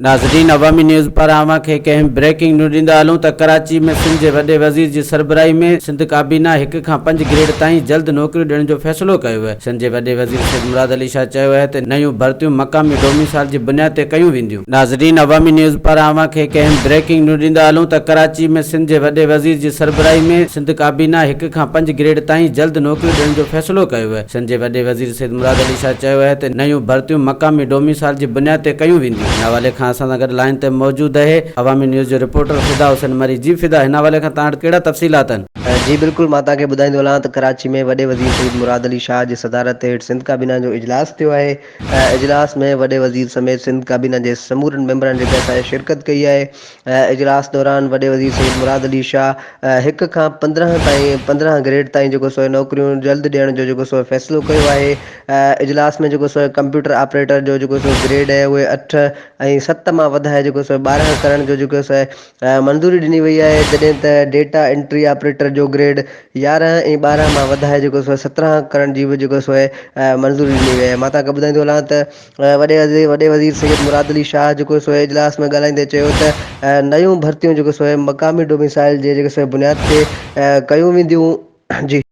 नाज़रीन, अवामी न्यूज़ पर आवां खे कंहिं ब्रेकिंग न्यूज़ ॾींदा हलूं त कराची में सिंध जे वॾे वज़ीर जी सरबराही में सिंध काबीना 1 खां 5 ग्रेड ताईं जल्द नौकरियूं ॾियण जो फ़ैसिलो कयो आहे। सिंध जे वॾे वज़ीर सैयद मुराद अली शाह चयो आहे त नयूं भर्तियूं मक़ामी डोमिसाइल जी बुनियाद ते कयूं वेंदियूं। नाज़रीन, अवामी न्यूज़ पर आवां खे कंहिं ब्रेकिंग न्यूज़ ॾींदा हलूं त कराची में सिंध जे वॾे वज़ीर जी सरबराही में सिंध काबीना 1 खां 5 ग्रेड ताईं जल्द नौकरियूं ॾियण जो फ़ैसिलो कयो आहे। सिंध जे वॾे वज़ीर सैयद मुराद अली शाह चयो आहे त नयूं भर्तियूं मक़ामी डोमिसाइल जी बुनियाद ते कयूं वेंदियूं। हिन हवाले खां असां सां गॾु लाइन ते मौजूद है अवामी न्यूज़ जो रिपोर्टर फिदा हुसैन मरी। जी फिदा, हिन हवाले खां तव्हां वटि कहिड़ा तफ़सीलात आहिनि? जी बिल्कुल, मां तव्हांखे ॿुधाईंदो हलां त कराची में वॾे वज़ीर सैयद मुराद अली शाह जी सदारत हेठि सिंध काबीना जो इजलास थियो आहे। इजलास में वॾे वज़ीर समेत सिंध काबीना जे समूरनि मेंबरनि जेका असांजे शिरकत कई आहे। इजलास दौरान वॾे वज़ीर सैयद मुराद अली शाह 1 खां 15 ग्रेड ताईं जेको सो नौकरियूं जल्द ॾियण जो जेको सो फ़ैसिलो कयो आहे। इजलास में जेको सो कंप्यूटर ऑपरेटर जो जेको सो ग्रेड आहे उहे 8 ऐं 7 मां वधाए जेको सो 12 करण जो जेको सो मंज़ूरी ॾिनी वई आहे, जॾहिं त डेटा एंट्री ऑपरेटर जो ग्रेड 11 ऐं 12 मां वधाए जेको सो 17 करण जी बि जेको सो मंज़ूरी ॾिनी वई आहे। मां तव्हांखे ॿुधाईंदो हलां त वॾे वज़ीर सैयद मुराद अली शाह जेको सो इजलास में ॻाल्हाईंदे चयो त नयूं भर्तियूं जेको सो मक़ामी डोमिसाइल जे जेको सो बुनियाद ते कयूं वेंदियूं। जी।